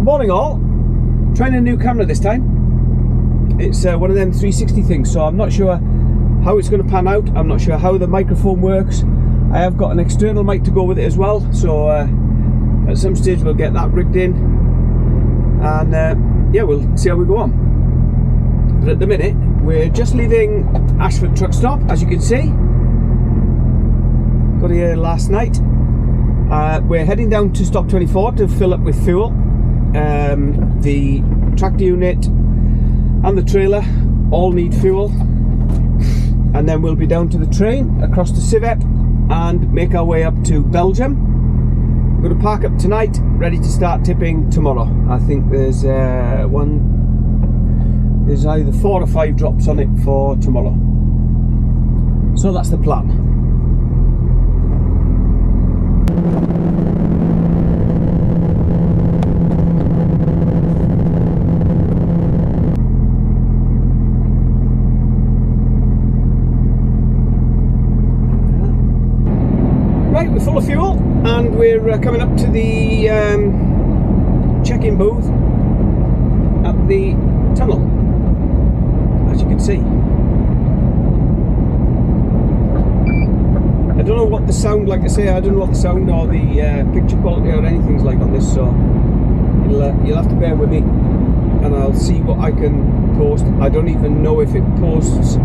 Morning all. Trying a new camera this time. It's one of them 360 things, so I'm not sure how it's going to pan out. I'm not sure how the microphone works. I have got an external mic to go with it as well, so at some stage we'll get that rigged in, and yeah, we'll see how we go on. But at the minute we're just leaving Ashford truck stop, as you can see. Got here last night. We're heading down to stop 24 to fill up with fuel. The tractor unit and the trailer all need fuel, and then we'll be down to the train across to Civep and make our way up to Belgium. We're going to park up tonight, ready to start tipping tomorrow. I think there's either 4 or 5 drops on it for tomorrow, so that's the plan. Right, we're full of fuel and we're coming up to the check-in booth at the tunnel, as you can see. I don't know what the sound, like I say, I don't know what the sound or the picture quality or anything's like on this, so you'll have to bear with me, and I'll see what I can post. I don't even know if it posts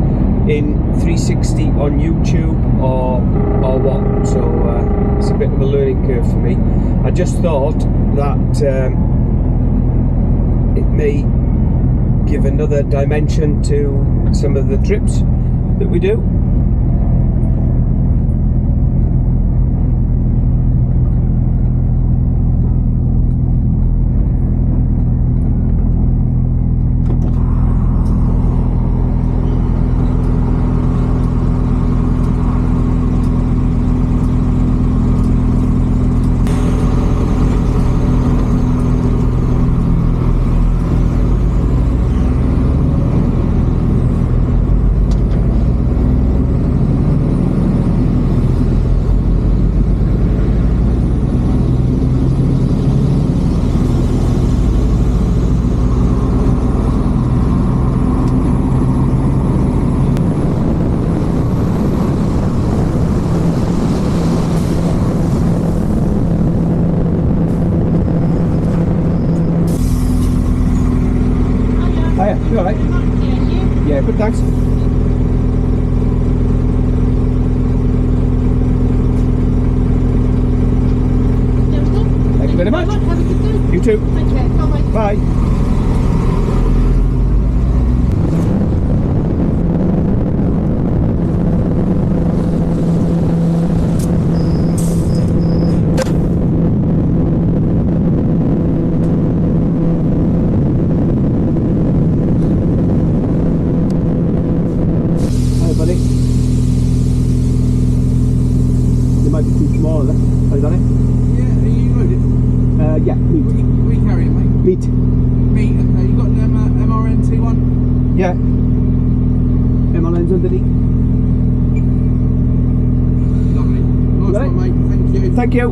in 360 on YouTube or what, so it's a bit of a learning curve for me. I just thought that it may give another dimension to some of the trips that we do. You alright? Yeah, good, thanks. Thank you very much. Have a good day. You too. Thank you. Bye. Bye. Yeah, meat. We carry it, mate. Meat. Meat, okay. You got the MRN T1? Yeah. MRN's underneath. Lovely. Nice Right. one, mate. Thank you. Thank you.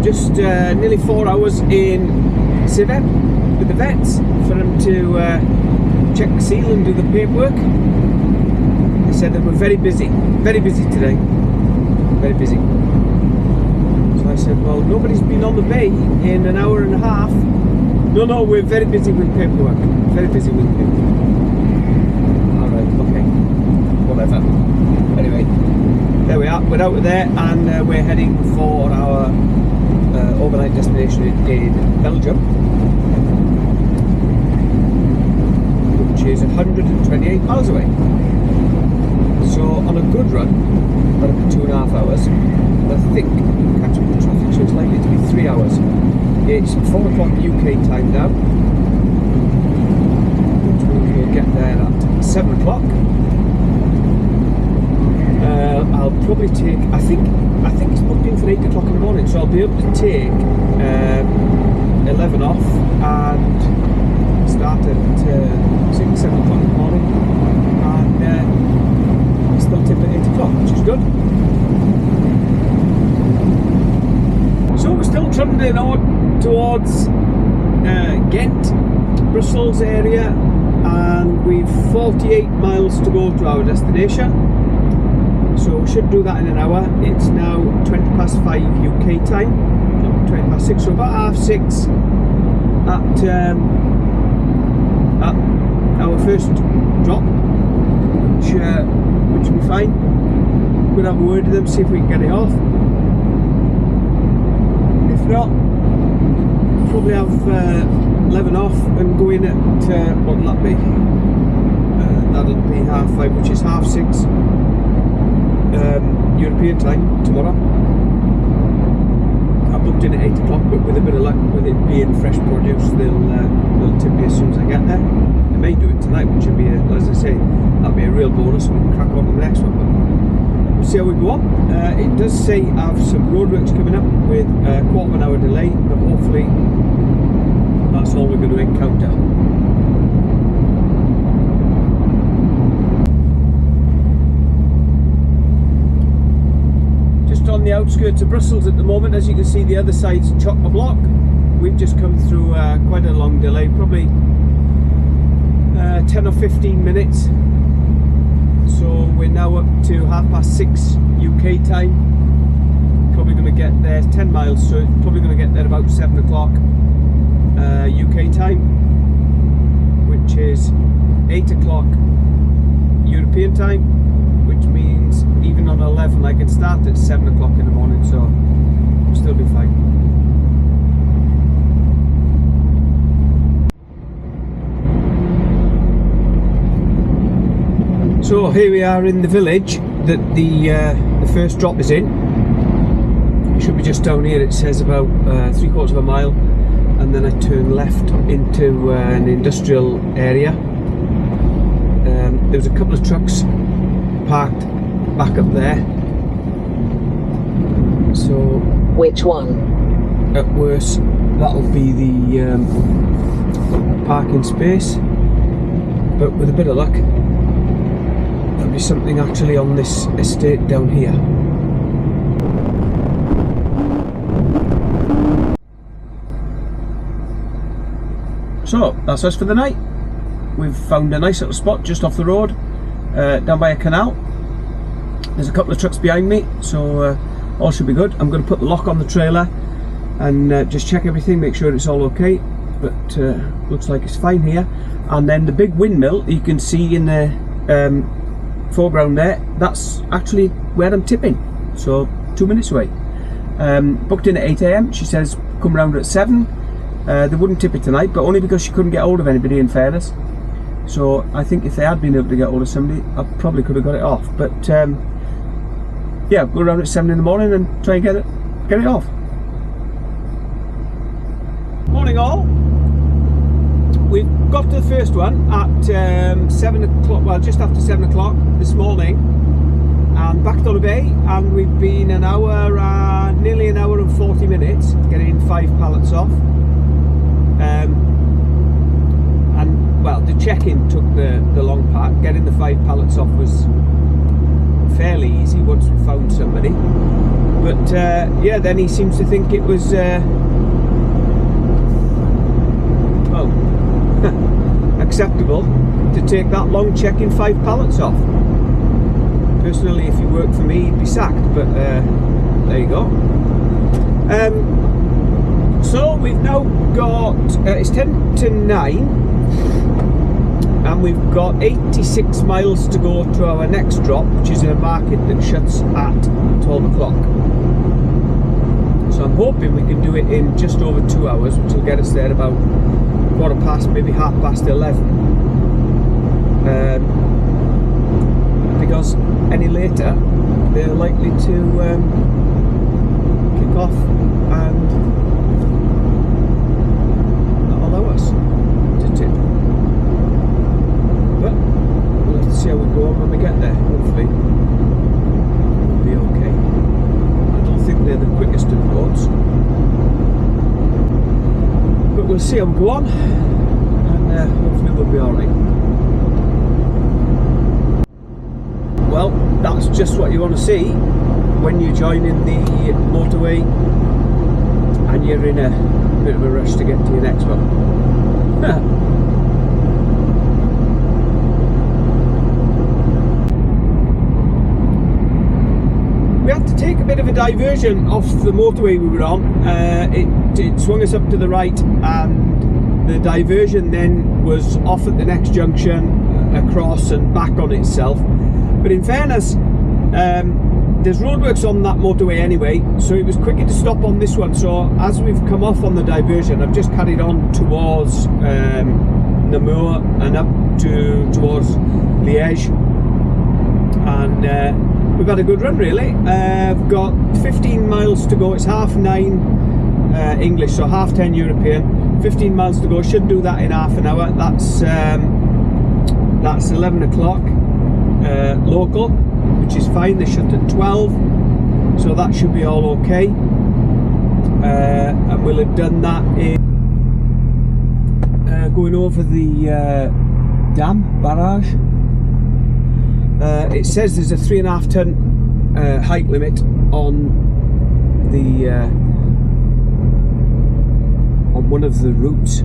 Just nearly 4 hours in Civep with the vets for them to check the seal and do the paperwork. They said that we're very busy today, very busy. So I said, well, nobody's been on the bay in an hour and a half. No, we're very busy with paperwork, very busy with paperwork. Alright, okay, whatever. Anyway, there we are, we're out of there and we're heading for our overnight destination in Belgium, which is 128 miles away. So on a good run, that'll be 2.5 hours. And I think catching the traffic, so it's likely to be 3 hours. It's 4 o'clock UK time now, which means we'll get there at 7 o'clock. I'll probably take, I think it's booked in for 8 o'clock in the morning, so I'll be able to take 11 off and start at 6, 7 o'clock in the morning, and still tip at 8 o'clock, which is good. So we're still trundling on towards Ghent, Brussels area, and we've 48 miles to go to our destination. So we should do that in an hour. It's now 5 UK time, 6, so about 6:30 at our first drop, which will be fine. We'll have a word with them, see if we can get it off. If not, probably have 11 off and go in at, what will that be? That'll be 5:30, which is 6:30 European time tomorrow. I booked in at 8 o'clock, but with a bit of luck, with it being fresh produce, they'll tip me as soon as I get there. I may do it tonight, which would be, as I say, that'll be a real bonus. We can crack on to the next one. But we'll see how we go on. It does say I have some roadworks coming up with a 1/4 hour delay, but hopefully that's all we're going to encounter. On the outskirts of Brussels at the moment. As you can see, the other side's chock-a-block. We've just come through quite a long delay, probably 10 or 15 minutes. So we're now up to 6:30 UK time. Probably going to get there 10 miles, so probably going to get there about 7 o'clock UK time, which is 8 o'clock European time, which means even on 11 I can start at 7 o'clock in the morning, so we'll still be fine. So here we are in the village that the first drop is in. It should be just down here. It says about 3/4 of a mile, and then I turn left into an industrial area. There's a couple of trucks parked back up there. So which one? At worst, that'll be the parking space, but with a bit of luck, there'll be something actually on this estate down here. So that's us for the night. We've found a nice little spot just off the road, down by a canal. There's a couple of trucks behind me, so all should be good. I'm going to put the lock on the trailer and just check everything, make sure it's all okay, but looks like it's fine here. And then the big windmill you can see in the foreground there, that's actually where I'm tipping, so 2 minutes away. Booked in at 8 AM, she says come round at 7. They wouldn't tip it tonight, but only because she couldn't get hold of anybody, in fairness. So I think if they had been able to get hold of somebody, I probably could have got it off. But yeah, go around at 7 in the morning and try and get it off. Morning all. We've got to the first one at 7 o'clock, well just after 7 o'clock this morning, and backed on a bay, and we've been an hour, nearly an hour and 40 minutes getting 5 pallets off. And well, the check-in took the long part. Getting the 5 pallets off was fairly easy once we found somebody, but yeah, then he seems to think it was well acceptable to take that long checking 5 pallets off. Personally, if he worked for me, he'd be sacked, but there you go. So we've now got it's 10 to 9 and we've got 86 miles to go to our next drop, which is in a market that shuts at 12 o'clock. So I'm hoping we can do it in just over 2 hours, which will get us there about 11:15, maybe 11:30. Because any later, they're likely to kick off and not allow us to tip. But we'll have to see how we go on when we get there. Hopefully we'll be okay. I don't think they're the quickest of roads, but we'll see how we go on, and hopefully we'll be alright. Well, that's just what you want to see when you join in the motorway and you're in a bit of a rush to get to your next one. We had to take a bit of a diversion off the motorway we were on. It swung us up to the right, and the diversion then was off at the next junction, across and back on itself. But in fairness, there's roadworks on that motorway anyway, so it was quicker to stop on this one. So as we've come off on the diversion, I've just carried on towards Namur and up towards Liège, and we've had a good run really. I've got 15 miles to go. It's 9:30 English, so 10:30 European. 15 miles to go. Should do that in half an hour. That's 11 o'clock. Local, which is fine. They shut at 12, so that should be all okay, and we'll have done that in going over the dam barrage. It says there's a 3.5 ton height limit on the on one of the routes. I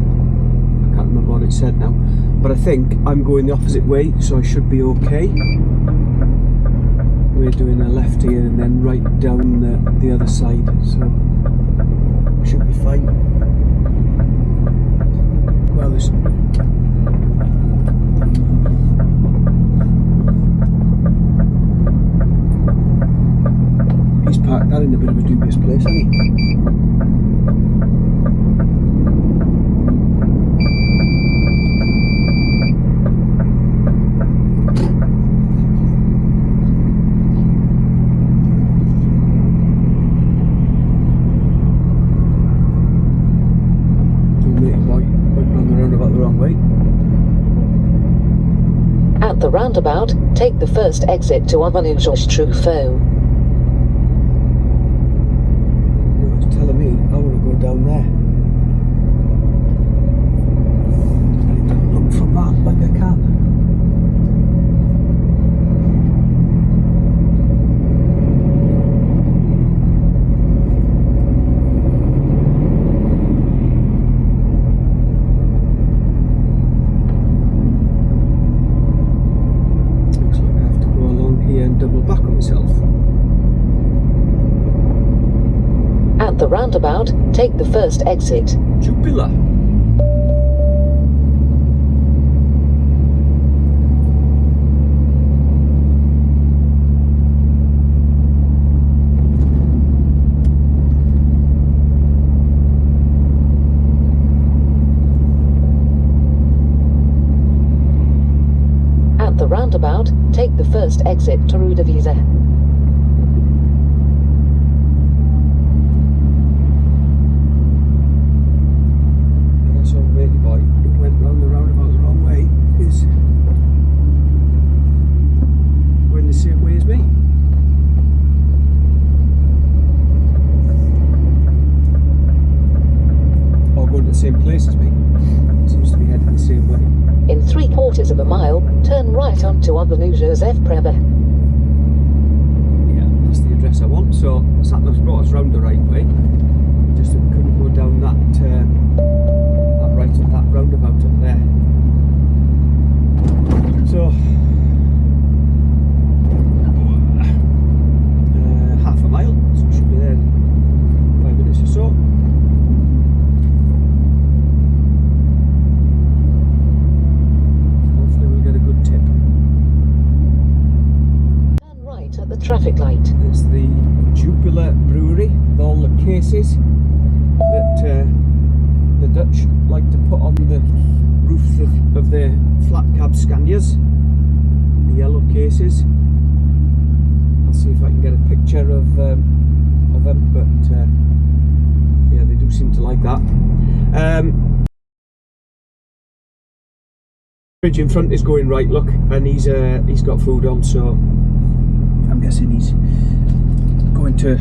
can't remember what it said now, but I think I'm going the opposite way, so I should be okay. We're doing a left here and then right down the other side, so I should be fine. Well, there's he's parked that in a bit of a dubious place, hasn't he? At the roundabout, take the first exit to Truffaut. It's telling me I want to go down there. I don't look for that like I can. At the roundabout, take the first exit. Jupiler. At the roundabout, take the first exit to Rue de Visa. Same place as me. Seems to be heading the same way. In 3/4 of a mile, turn right onto Avenue Joseph Prévert. Yeah, that's the address I want. So Satnav's brought us round the right way. Just that we couldn't go down that right at that roundabout up there. So half a mile, so we should be there in 5 minutes or so. Traffic light. It's the Jupiler Brewery, the cases that the Dutch like to put on the roofs of their flat cab Scanias. The yellow cases. I'll see if I can get a picture of them, but yeah, they do seem to like that. Bridge in front is going right, look, and he's got food on, so I'm guessing he's going to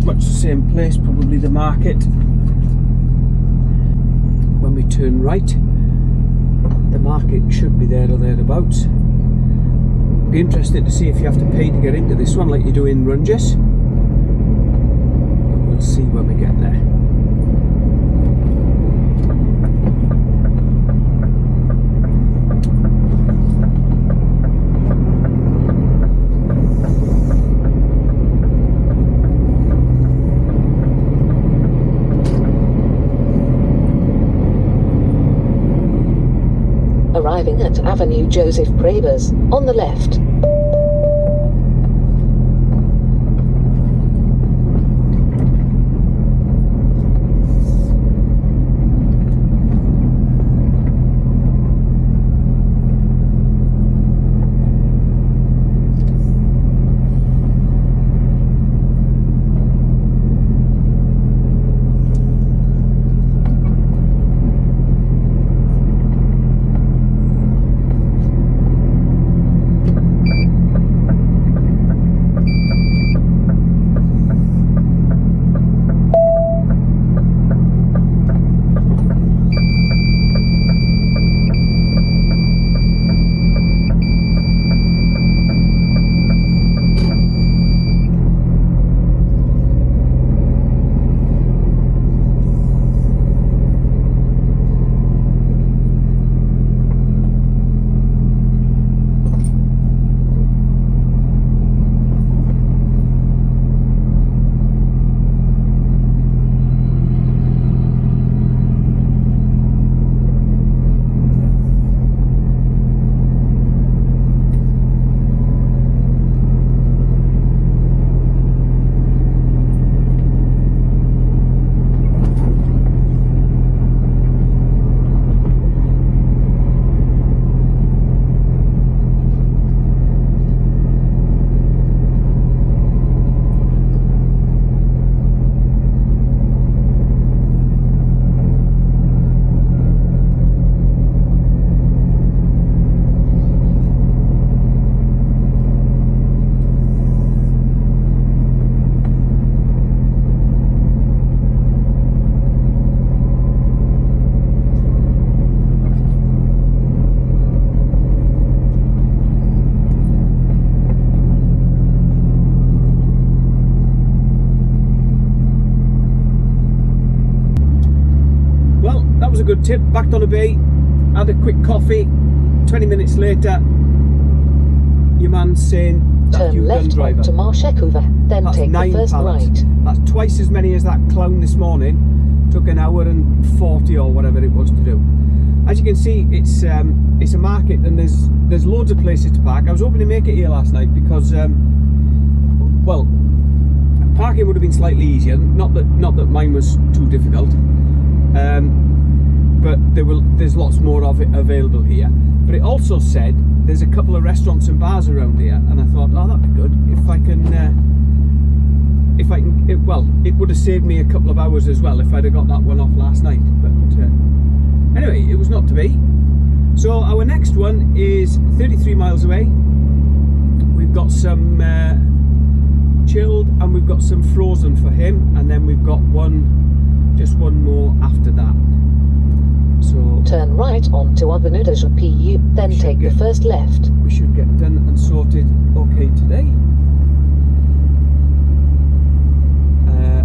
much the same place, probably the market. When we turn right, the market should be there or thereabouts. Be interested to see if you have to pay to get into this one like you do in Runges. But we'll see when we get there. Arriving at Avenue Joseph Pravers, on the left. A good tip. Backed on a bay, had a quick coffee. 20 minutes later, your man's saying that turn left onto Marshekuva, then that's take the first pallets. right. That's twice as many as that clown this morning. Took an hour and 40 or whatever it was to do. As you can see, it's a market and there's loads of places to park. I was hoping to make it here last night because well, parking would have been slightly easier. Not that mine was too difficult. But there's lots more of it available here. But it also said there's a couple of restaurants and bars around here, and I thought, oh, that'd be good if I can. Well, it would have saved me a couple of hours as well if I'd have got that one off last night. But anyway, it was not to be. So our next one is 33 miles away. We've got some chilled and we've got some frozen for him, and then we've got just one more after that. So turn right onto Avenue de PU, then take the first left. We should get done and sorted okay today.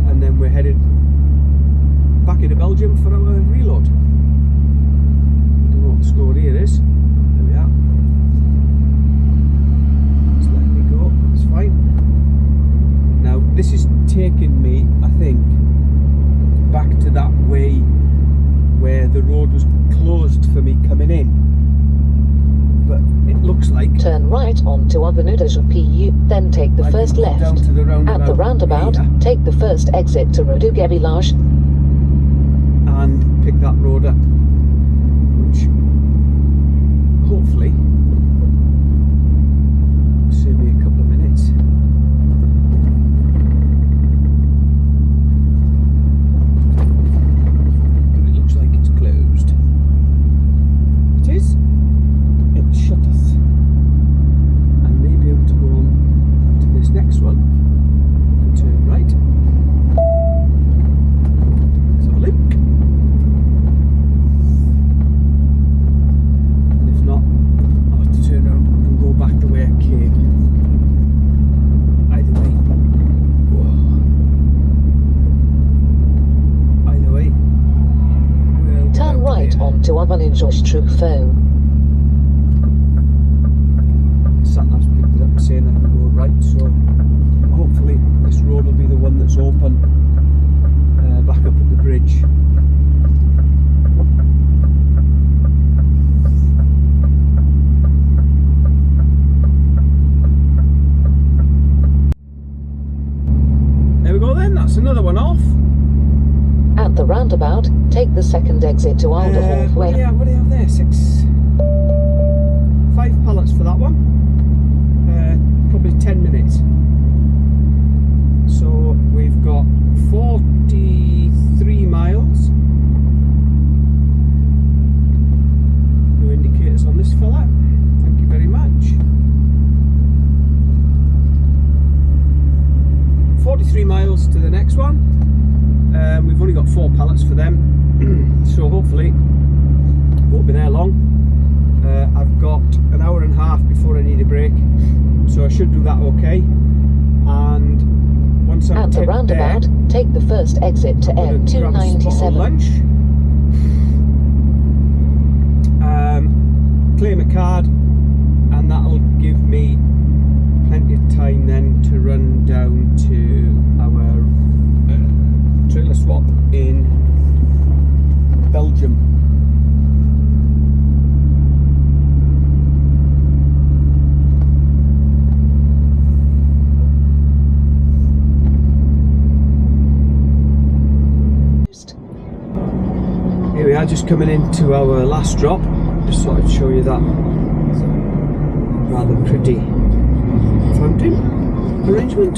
And then we're headed back into Belgium for our reload. Don't know what the score here is. There we are. Just let me go, it's fine. Now this is taking me, I think, back to that way where the road was closed for me coming in, but it looks like turn right onto onto Avenue des PU, then take the I first can go left. down to the roundabout At the roundabout, here. take the first exit to Rue du Village. And pick that road up, which hopefully will save me a couple of minutes. But it looks like it's closed. It is. It shutteth. And may be able to go on to this next one and turn right. Let's have a look. Turn around and go back the way I came. Either way. Whoa. Either way. We'll Turn right onto Avenue Georges Truffaut. Sat-nav's picked it up and saying I can go right, so hopefully this road will be the one that's open back up at the bridge. That's another one off. At the roundabout, take the second exit to Alderhall What Way. do you have there? 5 pallets for that one. Probably 10 minutes. So we've got 43 miles. No indicators on this fella. Thank you very much. 43 miles to the next one. We've only got 4 pallets for them, so hopefully won't be there long. I've got an hour and a half before I need a break, so I should do that okay. And once I'm at the roundabout, there, take the first exit to M297. Lunch. Claim a card, and that'll give me plenty of time then to run down to our trailer swap in Belgium. Here we are, just coming into our last drop. Just thought I'd show you that rather pretty fountain arrangement.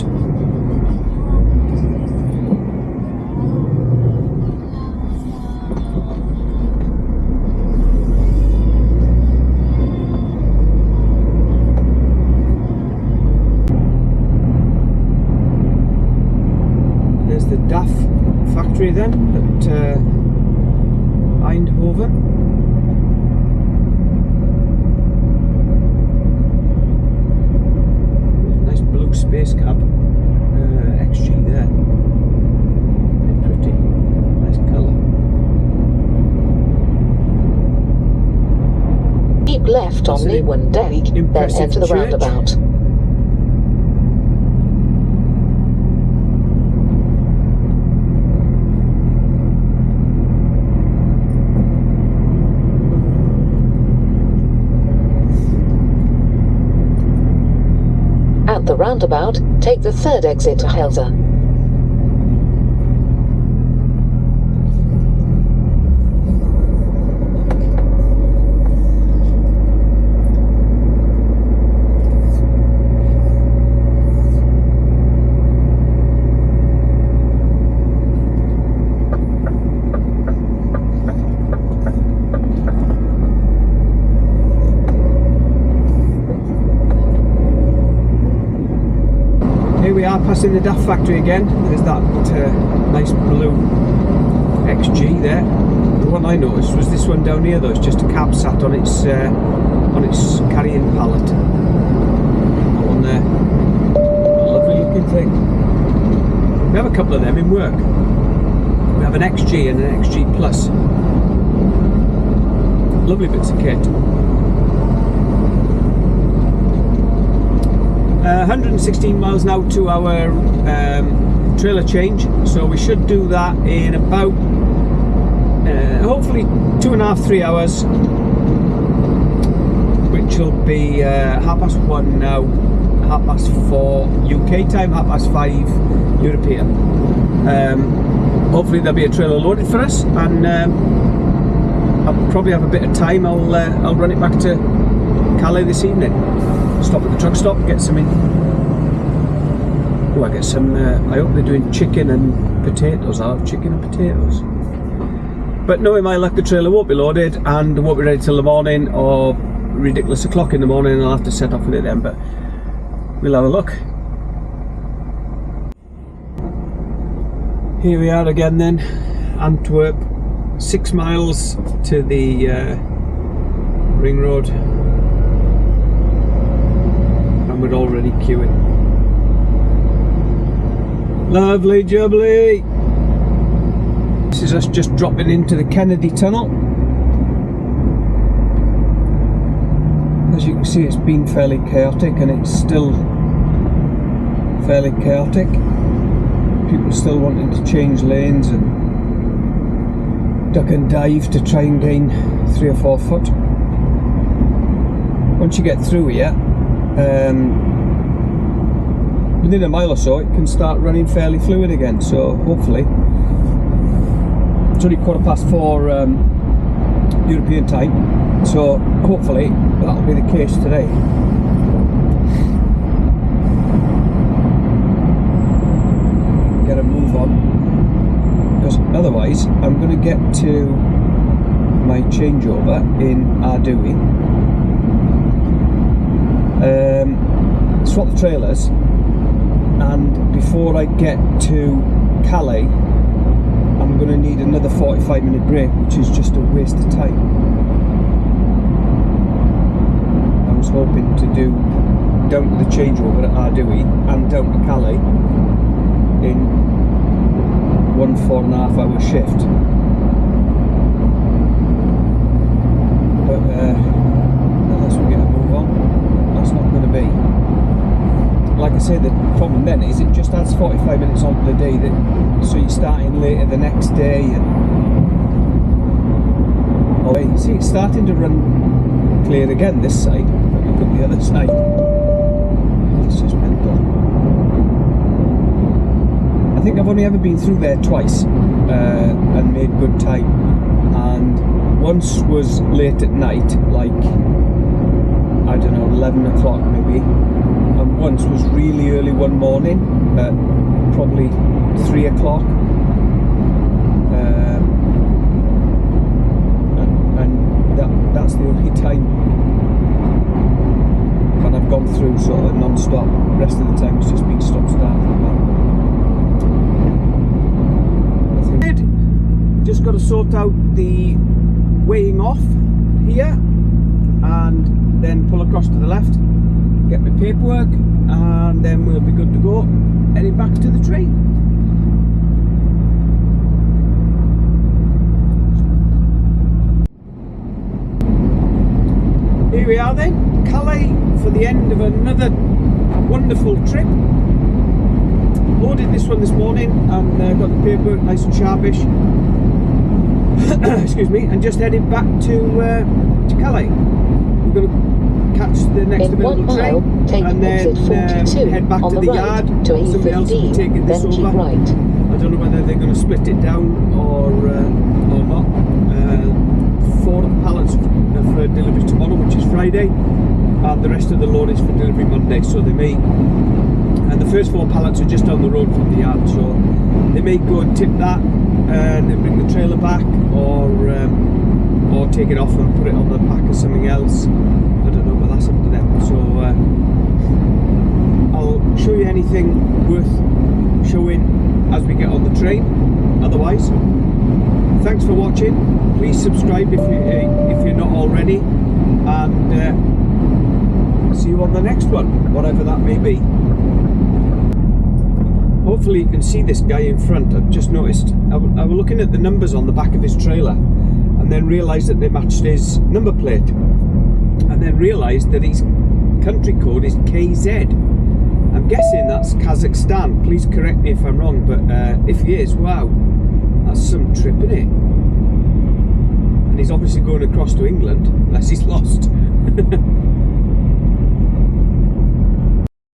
There's the DAF factory then at Eindhoven. Space cab XG there. Very pretty, nice colour. Keep left on Leeuwen Dijk, then enter the roundabout. At the roundabout, take the third exit to Helza. Here we are passing the DAF factory again. There's that nice blue XG there. The one I noticed was this one down here though. It's just a cab sat on its carrying pallet. That one there. Lovely looking thing. We have a couple of them in work. We have an XG and an XG Plus. Lovely bits of kit. 116 miles now to our trailer change, so we should do that in about hopefully 2.5–3 hours, which shall be 1:30 now, 4:30 UK time, 5:30 European. Hopefully there'll be a trailer loaded for us, and I'll probably have a bit of time. I'll run it back to Calais this evening. Stop at the truck stop, get some in. Oh, I get some. I hope they're doing chicken and potatoes. I'll have chicken and potatoes. But knowing my luck, the trailer won't be loaded and won't be ready till the morning, or ridiculous o'clock in the morning, and I'll have to set off with it then. But we'll have a look. Here we are again then, Antwerp, 6 miles to the ring road, and we're already queuing. Lovely jubbly! This is us just dropping into the Kennedy Tunnel. As you can see, it's been fairly chaotic, and it's still fairly chaotic. People still wanting to change lanes and duck and dive to try and gain 3 or 4 foot. Once you get through here, within a mile or so, it can start running fairly fluid again. So hopefully, it's only 4:15 European time, so hopefully that'll be the case today. Get a move on, because otherwise I'm going to get to my changeover in Ardui, swap the trailers, and before I get to Calais I'm going to need another 45-minute break, which is just a waste of time. I was hoping to do down to the changeover at Ardui and down to Calais in 1 4.5 hour shift. But unless we get a move on, that's not going to be. Like I say, the problem then is it just adds 45 minutes onto the day, so you're starting later the next day. And you see, it's starting to run clear again this side. Look at the other side. It's just mental. I think I've only ever been through there twice and made good time. And once was late at night, like, I don't know, 11 o'clock maybe. And once was really early one morning, at probably 3 o'clock. And that's the only time when I've gone through sort of non-stop. The rest of the time it's just been stop-start. Just got to sort out the weighing off here, and then pull across to the left, get my paperwork, and then we'll be good to go, heading back to the train. Here we are then, Calais, for the end of another wonderful trip. Loaded this one this morning and got the paperwork nice and sharpish. Excuse me, and just heading back to Calais. We're going to catch the next available train and then head back to the yard. Somebody else will be taking this over. I don't know whether they're going to split it down or not. 4 pallets for delivery tomorrow, which is Friday, and the rest of the load is for delivery Monday. So they may, and the first 4 pallets are just down the road from the yard, so they may go and tip that and then bring the trailer back, or take it off and put it on the back of something else. I don't know, but that's up to them. So I'll show you anything worth showing as we get on the train. Otherwise, thanks for watching. Please subscribe if you're not already, and see you on the next one, whatever that may be. Hopefully you can see this guy in front. I've just noticed, I was looking at the numbers on the back of his trailer, and then realised that they matched his number plate, and then realised that his country code is KZ. I'm guessing that's Kazakhstan. Please correct me if I'm wrong, but if he is, wow, that's some trip, isn't it? And and he's obviously going across to England unless he's lost.